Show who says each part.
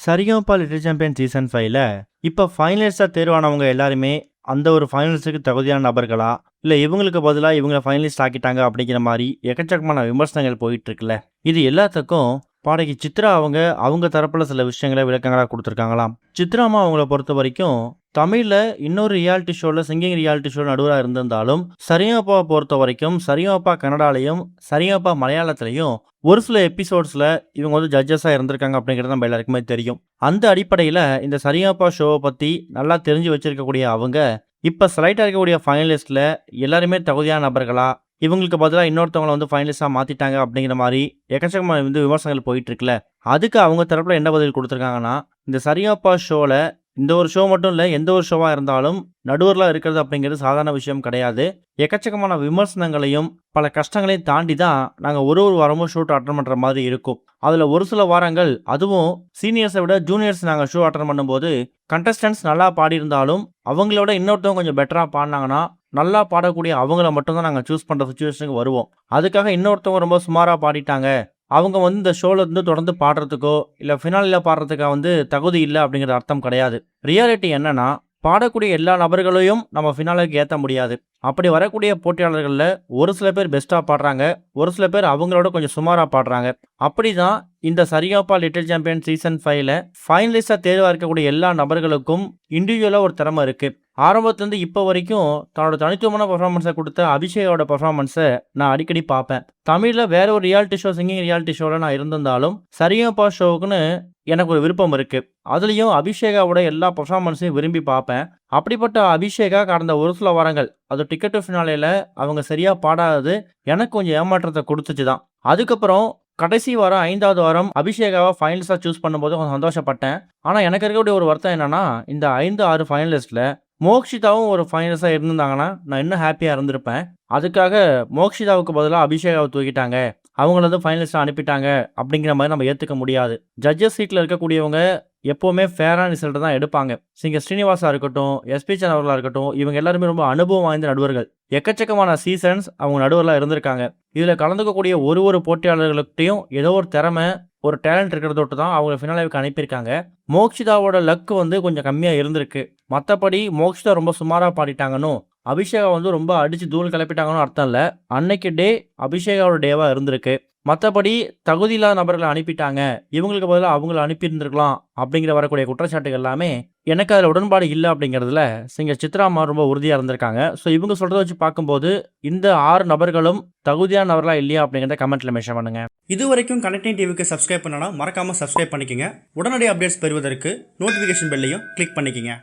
Speaker 1: Sa Re Ga Ma Pa little champion season 5ல இப்போ ஃபைனலிஸ்டாக தேர்வானவங்க எல்லாருமே அந்த ஒரு ஃபைனலிஸ்ட்டுக்கு தகுதியான நபர்களா, இல்லை இவங்களுக்கு பதிலாக இவங்களை ஃபைனலிஸ்ட் ஆக்கிட்டாங்க அப்படிங்கிற மாதிரி எக்கச்சக்கமான விமர்சனங்கள் போயிட்டு இருக்குல்ல. இது எல்லாத்துக்கும் பாடகி சித்ரா அவங்க தரப்புல சில விஷயங்களை விளக்கங்களாக கொடுத்துருக்காங்களாம். சித்ராமா அவங்கள பொறுத்த வரைக்கும் தமிழில் இன்னொரு ரியாலிட்டி ஷோவில் சிங்கிங் ரியாலிட்டி ஷோ நடுவராக இருந்திருந்தாலும் சரிகமபாவை பொறுத்த வரைக்கும் சரிகமபா கன்னடாலையும் சரிகமபா மலையாளத்திலையும் ஒரு சில எபிசோட்ஸில் இவங்க வந்து ஜட்ஜஸாக இருந்திருக்காங்க அப்படிங்கிறது நம்ம எல்லாருக்குமே தெரியும். அந்த அடிப்படையில் இந்த சரிகமபா ஷோவை பற்றி நல்லா தெரிஞ்சு வச்சிருக்கக்கூடிய அவங்க இப்போ செலக்ட் ஆகக்கூடிய ஃபைனலிஸ்ட்டில் எல்லாருமே தகுதியான நபர்களா, இவங்களுக்கு பதிலாக இன்னொருத்தவங்களை வந்து ஃபைனலிஸ்டாக மாற்றிட்டாங்க அப்படிங்கிற மாதிரி எக்கச்சக்கமான வந்து விமர்சனங்கள் போயிட்டு இருக்குல்ல. அதுக்கு அவங்க தரப்பில் என்ன பதில் கொடுத்துருக்காங்கன்னா, இந்த சரிகமபா ஷோவில் இந்த ஒரு ஷோ மட்டும் இல்லை, எந்த ஒரு ஷோவாக இருந்தாலும் நடுவர்களாக இருக்கிறது அப்படிங்கிறது சாதாரண விஷயம் கிடையாது. எக்கச்சக்கமான விமர்சனங்களையும் பல கஷ்டங்களையும் தாண்டி தான் நாங்கள் ஒரு வாரமும் ஷூட் அட்டன் பண்ணுற மாதிரி இருக்கும். அதில் ஒரு சில வாரங்கள் அதுவும் சீனியர்ஸை விட ஜூனியர்ஸ் நாங்கள் ஷோ அட்டன் பண்ணும்போது கண்டஸ்டன்ஸ் நல்லா பாடியிருந்தாலும் அவங்களோட இன்னொருத்தவங்க கொஞ்சம் பெட்டராக பாடினாங்கன்னா நல்லா பாடக்கூடிய அவங்கள மட்டும்தான் நாங்கள் சூஸ் பண்ணுற சுச்சுவேஷனுக்கு வருவோம். அதுக்காக இன்னொருத்தவங்க ரொம்ப சுமாராக பாடிட்டாங்க, அவங்க வந்து இந்த ஷோவில் இருந்து தொடர்ந்து பாடுறதுக்கோ இல்லை ஃபினாலில் பாடுறதுக்கோ வந்து தகுதி இல்லை அப்படிங்கிற அர்த்தம் கிடையாது. ரியாலிட்டி என்னன்னா, பாடக்கூடிய எல்லா நபர்களையும் நம்ம ஃபினாலுக்கு ஏற்ற முடியாது. அப்படி வரக்கூடிய போட்டியாளர்களில் ஒரு சில பேர் பெஸ்ட்டாக பாடுறாங்க, ஒரு சில பேர் அவங்களோட கொஞ்சம் சுமாராக பாடுறாங்க. அப்படி தான் இந்த சரிகமபா லிட்டில் சாம்பியன் சீசன் 5ல ஃபைனலிஸ்டாக தேர்வாக இருக்கக்கூடிய எல்லா நபர்களுக்கும் இண்டிவிஜுவலாக ஒரு திறமை இருக்குது. ஆரம்பத்துலேருந்து இப்போ வரைக்கும் தன்னோட தனித்துவமான பர்ஃபார்மன்ஸை கொடுத்த அபிஷேகோட பர்ஃபார்மன்ஸை நான் அடிக்கடி பார்ப்பேன். தமிழில் வேற ஒரு ரியாலிட்டி ஷோ சிங்கிங் ரியாலிட்டி ஷோவில் நான் இருந்திருந்தாலும் சரிகமபா ஷோவுக்குன்னு எனக்கு ஒரு விருப்பம் இருக்குது. அதுலேயும் அபிஷேகாவோட எல்லா பர்ஃபார்மன்ஸையும் விரும்பி பார்ப்பேன். அப்படிப்பட்ட அபிஷேகா கடந்த ஒரு சில வாரங்கள் அது டிக்கெட் டு ஃபினாலேல அவங்க சரியாக பாடாதது எனக்கு கொஞ்சம் ஏமாற்றத்தை கொடுத்துச்சு தான். அதுக்கப்புறம் கடைசி வாரம் 5வது வாரம் அபிஷேகாவை ஃபைனலிஸ்டாக சூஸ் பண்ணும்போது கொஞ்சம் சந்தோஷப்பட்டேன். ஆனால் எனக்கு இருக்கக்கூடிய ஒரு வருத்தம் என்னன்னா, இந்த 5-6 ஃபைனலிஸ்ட்டில் மோக்ஷிதாவும் ஒரு ஃபைனலிஸ்டாக இருந்திருந்தாங்கன்னா நான் இன்னும் ஹாப்பியாக இருந்திருப்பேன். அதுக்காக மோக்ஷிதாவுக்கு பதிலாக அபிஷேகாவை தூக்கிட்டாங்க, அவங்கள வந்து ஃபைனலிஸ்டாக அனுப்பிட்டாங்க அப்படிங்கிற மாதிரி நம்ம ஏற்றுக்க முடியாது. ஜட்ஜஸ் சீட்டில் இருக்கக்கூடியவங்க எப்போவுமே ஃபேரான ரிசல்ட் தான் எடுப்பாங்க. சிங்க ஸ்ரீனிவாசா இருக்கட்டும், எஸ்பி சன் அவர்களாக இருக்கட்டும், இவங்க எல்லாருமே ரொம்ப அனுபவம் வாய்ந்த நடுவர்கள். எக்கச்சக்கமான சீசன்ஸ் அவங்க நடுவர்களாக இருந்திருக்காங்க. இதில் கலந்துக்கக்கூடிய ஒரு போட்டியாளர்களுக்கிட்டையும் ஏதோ ஒரு திறமை, ஒரு டேலண்ட் இருக்கிறதோட்டு தான் அவங்க ஃபினாலேவுக்கு அனுப்பியிருக்காங்க. மோக்ஷிதாவோட லக் வந்து கொஞ்சம் கம்மியாக இருந்திருக்கு. மற்றபடி மோக்ஷிதா ரொம்ப சுமாராக பாடிட்டாங்கன்னு, அபிஷேகா வந்து ரொம்ப அடித்து தூள் கிளப்பிட்டாங்கன்னு அர்த்தம் இல்லை. அன்னைக்கு டே அபிஷேகாவோட டேவாக இருந்திருக்கு. மற்றபடி தகுதியில்லாத நபர்களை அனுப்பிட்டாங்க, இவங்களுக்கு பதிலாக அவங்கள அனுப்பியிருந்திருக்கலாம் அப்படிங்கிற வரக்கூடிய குற்றச்சாட்டுகள் எல்லாமே எனக்கு அதில் உடன்பாடு இல்லை அப்படிங்கிறதுல சிங்க சித்ராமா ரொம்ப உறுதியாக இருந்திருக்காங்க. ஸோ இவங்க சொல்கிறத வச்சு பார்க்கும்போது இந்த 6 நபர்களும் தகுதியான நபர்களா இல்லையா அப்படிங்கிறத கமெண்ட்டில் மென்ஷன் பண்ணுங்க.
Speaker 2: இது வரைக்கும் கனெக்டிங் டிவிக்கு சப்ஸ்கிரைப் பண்ணனா மறக்காமல் சப்ஸ்கிரைப் பண்ணிக்கங்க. உடனடி அப்டேட்ஸ் பெறுவதற்கு நோட்டிஃபிகேஷன் பெல்லையும் கிளிக் பண்ணிக்கங்க.